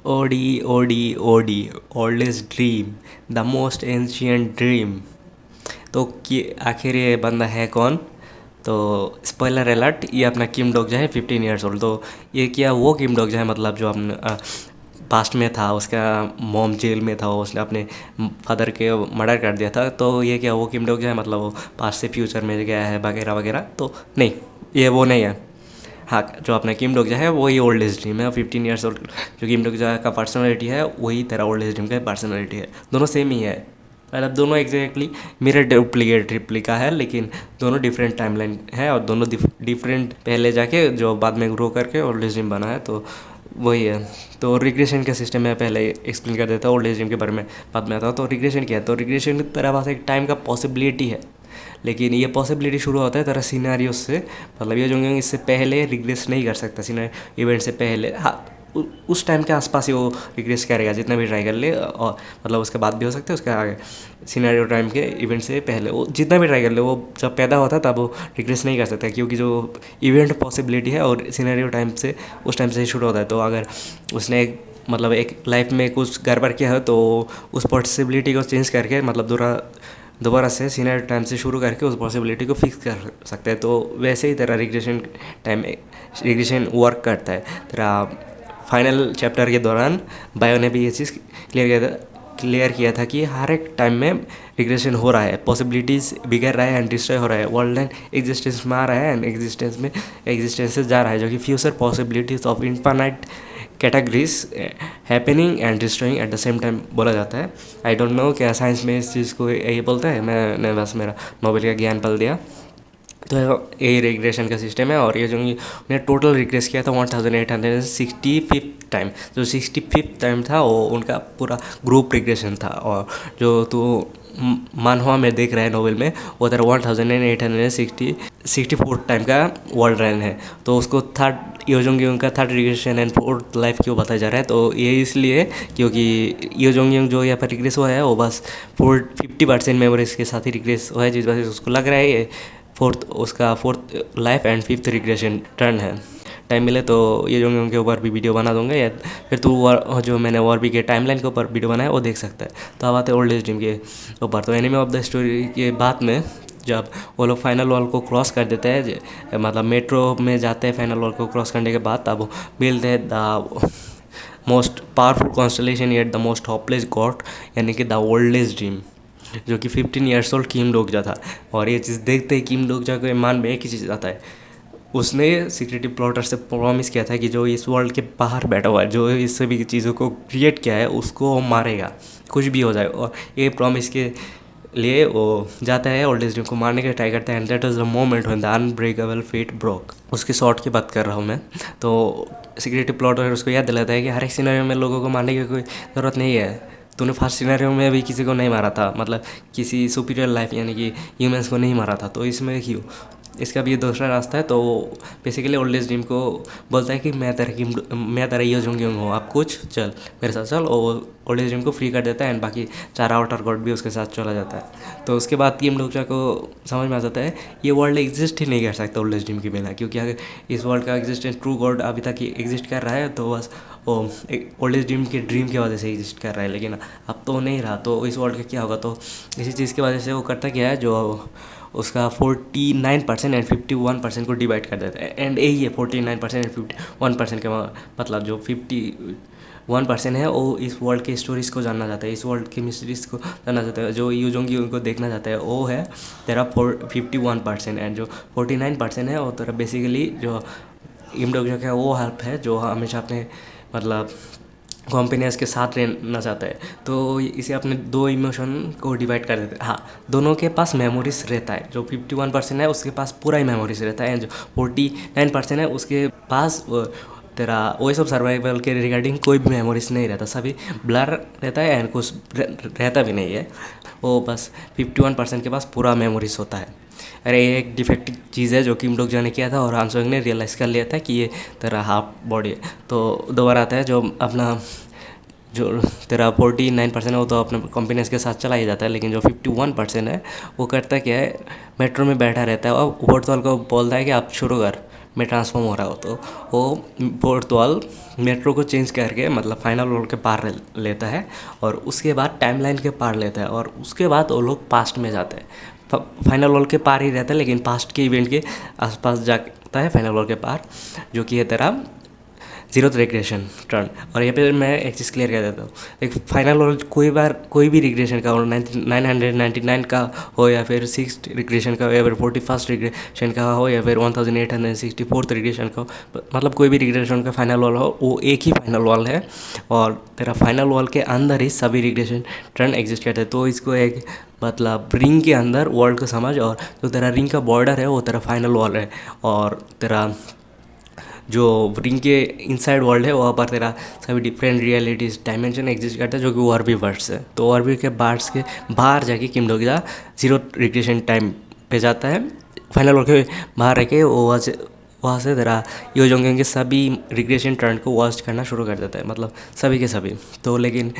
OD ओडी ओडी oldest dream, the most ancient dream. तो कि आखिर ये बंदा है कौन? तो स्पॉइलर अलर्ट, ये अपना किम डोक है 15 ईयर्स ओल्ड। तो ये क्या वो किम डोक है, मतलब जो अपने पास्ट में था, उसका मॉम जेल में था, उसने अपने फादर के मर्डर कर दिया था। तो ये क्या वो किम डोक है, मतलब वो पास्ट से फ्यूचर में गया है वगैरह वगैरह? तो नहीं, ये वो नहीं है। हाँ, जो अपना किम डोक है वही ओल्ड एज ड्रीम है। 15 ईयर्स ओल्ड जो किम डोक का पर्सनैलिटी है वही तेरा ओल्ड एज ड्रीम का पर्सनैलिटी है। दोनों सेम ही है, मतलब दोनों एग्जैक्टली मिरर डुप्लीकेट रिप्लिका है, लेकिन दोनों डिफरेंट टाइमलाइन है और दोनों डिफरेंट पहले जाके जो बाद में ग्रो करके ओल्ड एज ड्रीम बना है। तो वही है। तो रिग्रेशन का सिस्टम मैं पहले एक्सप्लेन कर देता हूँ, ओल्ड एज ड्रीम के बारे में बाद में आता हूँ। तो रिग्रेशन क्या है? तो रिग्रेशन तेरा पास एक टाइम का पॉसिबिलिटी है, लेकिन ये पॉसिबिलिटी शुरू होता है तेरा सिनेरियो से। मतलब ये जो इससे पहले रिग्रेस नहीं कर सकता, सिनेरियो इवेंट से पहले। हाँ, उस टाइम के आसपास ही वो रिग्रेस करेगा जितना भी ट्राई कर ले, और मतलब उसके बाद भी हो सकता है, उसके आगे सिनेरियो टाइम के इवेंट से पहले वो जितना भी ट्राई कर ले, वो जब पैदा होता है तब वो रिग्रेस नहीं कर सकता, क्योंकि जो इवेंट पॉसिबिलिटी है और सिनेरियो टाइम से उस टाइम से ही शुरू होता है। तो अगर उसने मतलब एक लाइफ में कुछ गड़बड़ किया है तो उस पॉसिबिलिटी को चेंज करके, मतलब दोबारा से सीनियर टाइम से शुरू करके उस पॉसिबिलिटी को फिक्स कर सकते हैं। तो वैसे ही तेरा रिग्रेशन वर्क करता है। तेरा फाइनल चैप्टर के दौरान बायो ने भी ये चीज़ क्लियर किया था कि हर एक टाइम में रिग्रेशन हो रहा है, पॉसिबिलिटीज़ बिगड़ रहा है एंड डिस्ट्रॉय हो रहा है, वर्ल्ड एंड एग्जिस्टेंस में आ रहा है एंड एग्जिस्टेंस से जा रहा है, जो कि future possibilities of infinite categories happening and destroying at the same time बोला जाता है। आई डोंट नो क्या साइंस में इस चीज़ को यही बोलता है, मैंने बस मेरा नोबेल का ज्ञान पल दिया। तो ये रिग्रेशन का सिस्टम है। और ये जो मैंने टोटल रिग्रेस किया था 1865 टाइम, जो 65 टाइम था वो उनका पूरा ग्रुप रिग्रेशन था। और जो तो मानहुआ में देख रहा है नोवेल में, वो तेरा 1864 टाइम का वर्ल्ड रन है। तो उसको थर्ड योजोंग का third regression and fourth life क्यों बताया जा रहा है? तो ये इसलिए क्योंकि योजोंग जो यहाँ पर रिग्रेस हुआ है वो बस 50% मेमोरीज के साथ ही रिग्रेस हुआ है, जिस वजह से उसको लग रहा है ये fourth life and fifth regression turn है। टाइम मिले तो ये जो उनके ऊपर भी वीडियो बना दूंगा, या फिर तू जो मैंने भी के टाइमलाइन के ऊपर वीडियो बनाया वो देख सकता है। तो अब आते हैं ओल्ड एज ड्रीम के ऊपर। तो एनिमे ऑफ द स्टोरी के बाद में जब वो लोग फाइनल वॉल को क्रॉस कर देते हैं, मतलब मेट्रो में जाते हैं, फाइनल वॉल को क्रॉस करने के बाद तब मिलते हैं the most powerful constellation at the most hopeless God, यानी कि द ओल्ड एज ड्रीम, जो कि 15 ईयर्स ओल्ड किम डोकजा था। और ये चीज़ देखते ही किम डोकजा के मान में एक ही चीज़ आता है, उसने सिक्रेटिव प्लॉटर से प्रॉमिस किया था कि जो इस वर्ल्ड के बाहर बैठा हुआ है, जो इस सभी चीज़ों को क्रिएट किया है, उसको वो मारेगा, कुछ भी हो जाए। और ये प्रॉमिस के लिए वो जाता है ओल्ड एज ड्रीम को मारने का ट्राई करता है। And that was the moment when the unbreakable fate broke. उसके शॉट की बात कर रहा हूँ मैं। तो सिक्रेटिव प्लॉटर उसको याद दिलाता है कि हर एक सिनेरियो में लोगों को मारने की कोई ज़रूरत नहीं है। तूने फर्स्ट सिनेरियो में भी किसी को नहीं मारा था, मतलब किसी सुपीरियर लाइफ यानी कि ह्यूमंस को नहीं मारा था, तो इसमें क्यों? इसका भी दूसरा रास्ता है। तो बेसिकली ओल्ड एज ड्रीम को बोलता है कि मैं तेरा ये जोंगी हूँ, आप कुछ चल मेरे साथ चल। और ओल्ड एज ड्रीम को फ्री कर देता है एंड बाकी 4 आउटर गॉड भी उसके साथ चला जाता है। तो उसके बाद किम डोकजा को समझ में आ जाता है ये वर्ल्ड एग्जिस्ट ही नहीं कर सकता ओल्ड एज ड्रीम के बिना, क्योंकि अगर इस वर्ल्ड का एग्जिस्टेंस ट्रू गॉड अभी तक एग्जिस्ट कर रहा है तो बस वो ओल्ड एज ड्रीम के ड्रीम की वजह से एग्जिस्ट कर रहा है, लेकिन अब तो नहीं रहा। तो इस वर्ल्ड का क्या होगा? तो इसी चीज़ की वजह से वो करता क्या है, जो उसका 49% एंड 51% को डिवाइड कर देता है। एंड यही है 49% एंड 51% का मतलब, जो 51% है वो इस वर्ल्ड के स्टोरीज़ को जानना चाहता है, इस वर्ल्ड के मिस्ट्रीज़ को जानना चाहता है, जो यूजोंगी उनको देखना चाहता है, वो है तेरा 51%। एंड जो 49% है वो तेरा बेसिकली जो इमडोक जो है वो हेल्प है, जो हमेशा अपने मतलब कॉम्पिनियंस के साथ रहना चाहता है। तो इसे अपने दो इमोशन को डिवाइड कर देते हैं। हाँ, दोनों के पास मेमोरीज रहता है। जो 51% है उसके पास पूरा ही मेमोरीज रहता है, जो 49% है उसके पास तेरा वही सब सर्वाइवल के रिगार्डिंग कोई भी मेमोरीज नहीं रहता, सभी ब्लर रहता है एंड कुछ रहता भी नहीं है। वो बस 51% के पास पूरा मेमोरीज होता है। अरे ये एक डिफेक्टिव चीज़ है जो किम डोकजा ने किया था और हान सोंग ने रियलाइज़ कर लिया था कि ये तेरा हाफ बॉडी है। तो दोबारा आता है जो अपना जो तेरा 49% है वो तो अपने कॉम्पिनेंस के साथ चला ही जाता है, लेकिन जो 51% है वो करता क्या है, मेट्रो में बैठा रहता है और ऊपर तो को बोलता है कि आप शुरू कर, में ट्रांसफॉर्म हो रहा हो तो वो फोर्थ वॉल मेट्रो को चेंज करके मतलब फाइनल वॉल के पार लेता है और उसके बाद टाइमलाइन के पार लेता है और उसके बाद वो लोग पास्ट में जाते हैं। फाइनल वॉल के पार ही रहता है लेकिन पास्ट के इवेंट के आसपास जाता है फाइनल वॉल के पार, जो कि है तेरा जीरो रिग्रेशन टर्न। और यहाँ पे मैं एक चीज़ क्लियर कर देता हूँ, एक फाइनल वॉल कोई भी रिग्रेशन का हो, 999 का हो या फिर 6 रिग्रेशन का हो या फिर 41st रिग्रेशन का हो या फिर 1864 रिग्रेशन का हो, मतलब कोई भी रिग्रेशन का फाइनल वॉल हो, वो एक ही फाइनल वॉल है और तेरा फाइनल वॉल के अंदर ही सभी रिग्रेशन टर्न एग्जिस्ट करते हैं। तो इसको एक मतलब रिंग के अंदर वर्ल्ड को समझ, और जो तेरा रिंग का बॉर्डर है वो तेरा फाइनल वॉल है और तेरा जो रिंग के इनसाइड वर्ल्ड है वहाँ पर तेरा सभी डिफरेंट रियलिटीज़ डायमेंशन एग्जिस्ट करता है, जो कि ऑर्बी वर्ड्स है। तो ऑर्बी के बार्ड्स के बाहर जाके किम डोग्जा जीरो रिग्रेशन टाइम पे जाता है, फाइनल वर्ल्ड के बाहर रह के वो वहाँ से तेरा यो जोंग के सभी रिग्रेशन टर्न को वॉच करना शुरू कर देता है, मतलब सभी के सभी। तो लेकिन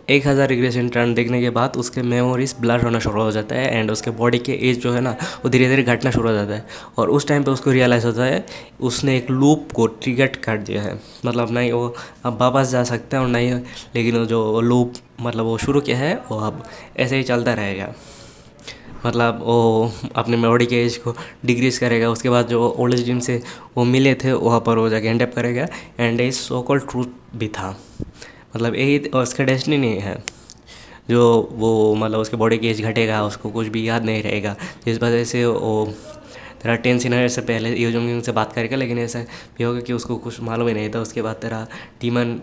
1000 रिग्रेशन टर्न देखने के बाद उसके मेमोरीज ब्लर होना शुरू हो जाता है एंड उसके बॉडी के एज जो है ना वो धीरे धीरे घटना शुरू हो जाता है और उस टाइम पे उसको रियलाइज़ होता है उसने एक लूप को ट्रिगर कर दिया है, मतलब नहीं वो अब वापस जा सकता है और नहीं, लेकिन वो जो लूप मतलब वो शुरू किया है वो अब ऐसे ही चलता रहेगा, मतलब वो अपने मेमोरी के एज को डिक्रीज करेगा। उसके बाद जो ओल्ड ड्रीम से वो मिले थे वहाँ पर वो जाके एंड अप करेगा and A so called truth भी था, मतलब यही उसका डेस्टिनी नहीं है। जो वो मतलब उसके बॉडी की एज घटेगा, उसको कुछ भी याद नहीं रहेगा, जिस वजह से वो तेरा 10 सीनियर से पहले यो जोंग से बात करेगा, लेकिन ऐसा भी होगा कि उसको कुछ मालूम ही नहीं था। उसके बाद तेरा डीमन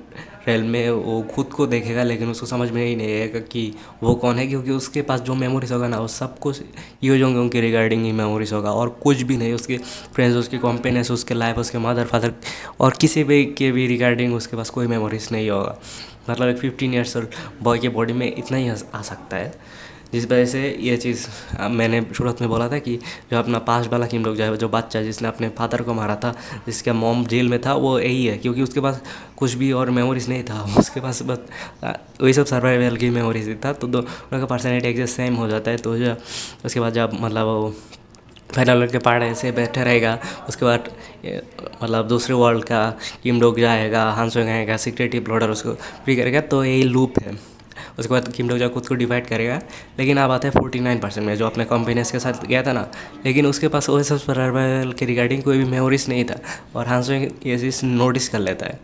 रेल में वो खुद को देखेगा लेकिन उसको समझ में ही नहीं आएगा कि वो कौन है, क्योंकि उसके पास जो मेमोरीज होगा ना वो सब कुछ यो जोंग के रिगार्डिंग ही मेमोरीज होगा और कुछ भी नहीं उसके फ्रेंड्स, उसके कॉम्पेनियंस, उसके लाइफ, उसके मदर फादर और किसी भी के भी रिगार्डिंग उसके पास कोई मेमोरीज नहीं होगा। मतलब एक 15 ईयर्स ओल्ड बॉय के बॉडी में इतना ही आ सकता है, जिस वजह से ये चीज़ मैंने शुरुआत में बोला था कि जो अपना पास्ट वाला किम डोग्जा जो बच्चा जिसने अपने फादर को मारा था, जिसका मॉम जेल में था, वो यही है, क्योंकि उसके पास कुछ भी और मेमोरीज नहीं था, उसके पास बस वही सब सर्वाइवल की मेमोरीज था। तो दोनों का पर्सनैलिटी एक सेम हो जाता है। तो जो उसके बाद जब मतलब वो फाइनल के पार्ट ऐसे बैठे रहेगा, उसके बाद मतलब दूसरे वर्ल्ड का किम डोग्जा आएगा, हांसोंग आएगा, सीक्रेटिव लोडर उसको फ्री करेगा, तो यही लूप है। उसके बाद किम डोग्जा खुद को डिवाइड करेगा, लेकिन अब आता है 49% में जो अपने कंपेनियंस के साथ गया था ना, लेकिन उसके पास वो सब सर्वाइवल के रिगार्डिंग कोई भी मेमोरीज नहीं था और हांसोंग ये चीज़ नोटिस कर लेता है।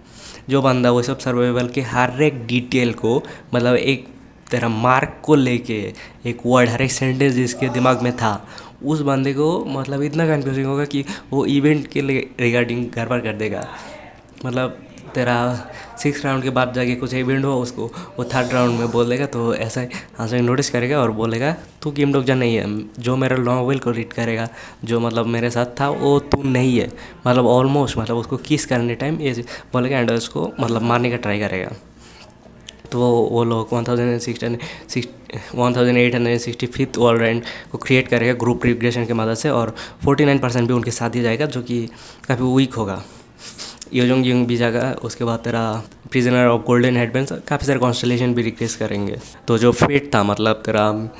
जो बंदा वो सब सर्वाइवल के हर एक डिटेल को मतलब एक तेरा मार्क को लेके एक वर्ड हर एक सेंटेंस जिसके दिमाग में था, उस बंदे को मतलब इतना कन्फ्यूजिंग होगा कि वो इवेंट के लिए रिगार्डिंग गड़बड़ कर देगा। मतलब तेरा 6th राउंड के बाद जाके कुछ इवेंट हो, उसको वो 3rd राउंड में बोल देगा, तो ऐसा ही हांसोंग नोटिस करेगा और बोलेगा तू किम डोग्जा नहीं है, जो मेरा नॉवेल को रीड करेगा, जो मतलब मेरे साथ था वो तू नहीं है, मतलब ऑलमोस्ट मतलब उसको किस करने टाइम ये बोलेगा एंड उसको मतलब मारने का ट्राई करेगा। तो वो लोग 1865th वर्ल्ड रैंक को क्रिएट करेगा ग्रुप रिग्रेशन की मदद से और 49% भी उनके साथ ही जाएगा, जो कि काफ़ी वीक होगा। यो जोंग यूंग भी जाएगा। उसके बाद तेरा प्रिजनर ऑफ गोल्डन हेडबैंड्स काफ़ी सारे कॉन्स्टलेशन भी रिक्वेस्ट करेंगे। तो जो फेट था मतलब तेरा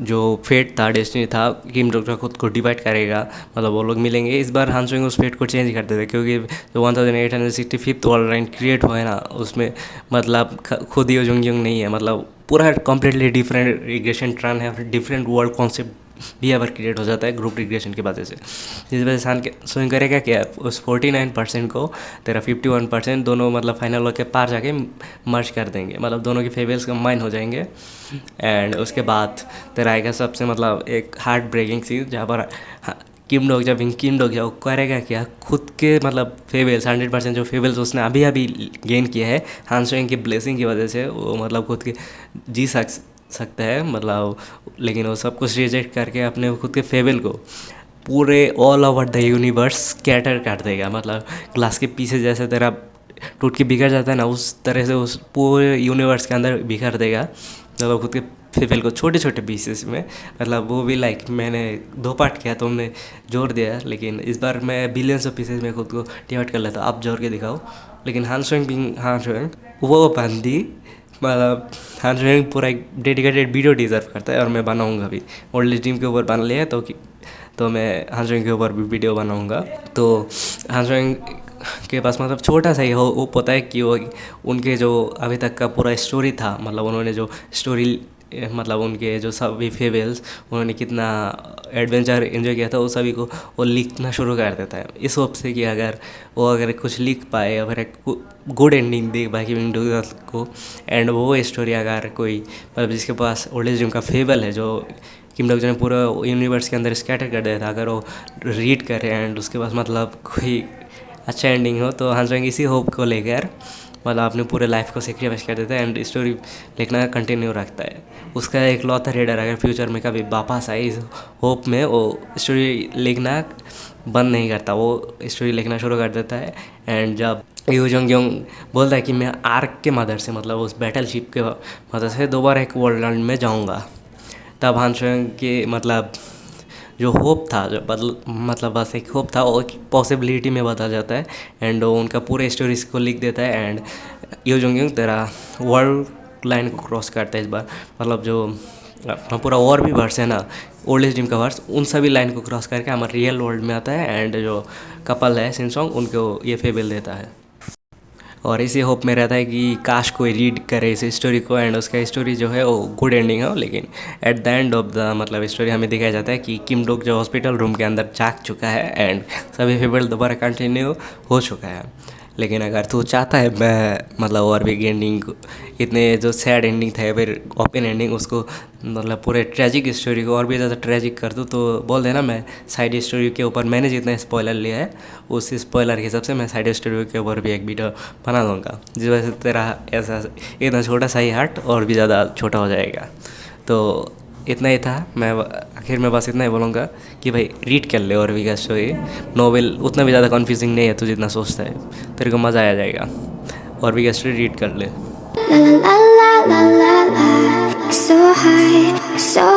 जो फेट था, डेस्टिनी था, किम डोग्जा खुद को डिवाइड करेगा, मतलब वो लोग मिलेंगे। इस बार हांसोंग उस फेट को चेंज कर देते क्योंकि जो 1865th वर्ल्ड रैंक क्रिएट हुआ है ना, उसमें मतलब खुद यो जोंग यूंग नहीं है, मतलब पूरा कम्प्लीटली डिफरेंट रिग्रेशन टर्न है, डिफरेंट वर्ल्ड कॉन्सेप्ट भी अवर क्रिएट हो जाता है ग्रुप रिग्रेशन की वजह से। जिस वजह से सोइंग करेगा क्या, उस 49% को तेरा 51% दोनों मतलब फाइनल के पार जाके मर्ज कर देंगे, मतलब दोनों की फेवल्स कंबाइन हो जाएंगे। एंड उसके बाद तेरा आएगा सबसे मतलब एक हार्ट ब्रेकिंग सीन, जहाँ पर किम डोग्जा वो करेगा क्या, खुद के मतलब फेवल्स 100% जो फेवल्स उसने अभी अभी गेन किया है हांसोंग की ब्लेसिंग की वजह से, वो मतलब खुद के जी सकता है मतलब, लेकिन वो सब कुछ रिजेक्ट करके अपने खुद के फेवल को पूरे all over the universe scatter कर देगा। मतलब ग्लास के पीछे जैसे तेरा टूट के बिखर जाता है ना, उस तरह से उस पूरे यूनिवर्स के अंदर बिखर देगा, मतलब खुद के फेवल को छोटे छोटे पीसेस में। मतलब वो भी लाइक मैंने 2 पार्ट किया, तुमने जोड़ दिया, लेकिन इस बार मैं बिलियंस ऑफ पीसेस में खुद को डिवाइड कर लेता, आप जोड़ के दिखाओ। लेकिन हांसोंग वो बंदी मतलब हांसोंग पूरा एक डेडिकेटेड वीडियो डिज़र्व करता है और मैं बनाऊंगा भी, ओल्ड ड्रीम के ऊपर बना लिया है तो तो मैं हांसोइंग के ऊपर भी वीडियो बनाऊंगा। तो हांसोइंग के पास मतलब छोटा सा ही हो पता है कि वो उनके जो अभी तक का पूरा स्टोरी था, मतलब उन्होंने जो स्टोरी मतलब उनके जो सभी फेबल्स उन्होंने कितना एडवेंचर एंजॉय किया था, वो सभी को वो लिखना शुरू कर देता है इस होप से कि अगर कुछ लिख पाए या फिर एक गुड एंडिंग दे बाकी किम डूगल को। एंड वो स्टोरी अगर कोई मतलब जिसके पास ओल्ड एज ड्रीम का फेबल है, जो किम डोग ने पूरा यूनिवर्स के अंदर स्कैटर कर दिया था, अगर वो रीड करे एंड उसके पास मतलब कोई अच्छा एंडिंग हो, तो हांसोइंग इसी होप को लेकर मतलब अपने पूरे लाइफ को सेक्रीफाइस कर देता है एंड स्टोरी लिखना कंटिन्यू रखता है। उसका एक लौता रीडर अगर फ्यूचर में कभी वापस आए इस होप में, वो स्टोरी लिखना बंद नहीं करता, वो स्टोरी लिखना शुरू कर देता है। एंड जब यू जंग योंग बोलता है कि मैं आर्क के मदर से मतलब उस बैटल शिप के मदर से दोबारा एक वर्ल्ड में जाऊँगा, तब हांसोइंग के मतलब जो होप था जो मतलब बस एक होप था वो एक पॉसिबिलिटी में बदल जाता है। एंड वो उनका पूरे स्टोरीज को लिख देता है। एंड यो जोंग यूंग तेरा वर्ल्ड लाइन को क्रॉस करता है इस बार, मतलब जो अपना पूरा और भी वर्स है ना ओल्ड एज ड्रीम का वर्स, उन सभी लाइन को क्रॉस करके हमारे रियल वर्ल्ड में आता है। एंड जो कपल है सिनसोंग उनको ये फेबल देता है और इसी होप में रहता है कि काश कोई रीड करे इस स्टोरी को एंड उसका स्टोरी जो है वो गुड एंडिंग हो। लेकिन at the end of the मतलब स्टोरी हमें दिखाया जाता है कि किम डोक जो हॉस्पिटल रूम के अंदर जाग चुका है एंड सभी फेबल दोबारा कंटिन्यू हो चुका है। लेकिन अगर तू चाहता है मैं मतलब और भी एंडिंग इतने जो सैड एंडिंग था या फिर ओपन एंडिंग उसको मतलब पूरे ट्रेजिक स्टोरी को और भी ज़्यादा ट्रेजिक कर दूँ, तो बोल देना मैं साइड स्टोरी के ऊपर मैंने जितना स्पॉइलर लिया है उस स्पॉइलर के हिसाब से मैं साइड स्टोरी के ऊपर भी एक वीडियो बना दूँगा, जिस वजह से तेरा ऐसा इतना छोटा सा ही हार्ट और भी ज़्यादा छोटा हो जाएगा। तो इतना ही था, मैं आखिर में बस इतना ही बोलूँगा कि भाई रीड कर ले और भी का स्टोरी। नॉवेल उतना भी ज़्यादा कन्फ्यूजिंग नहीं है तू जितना सोचता है, तेरे को मज़ा आ जाएगा। और भी का स्टोरी रीड कर ले। La la la la la la, so high, so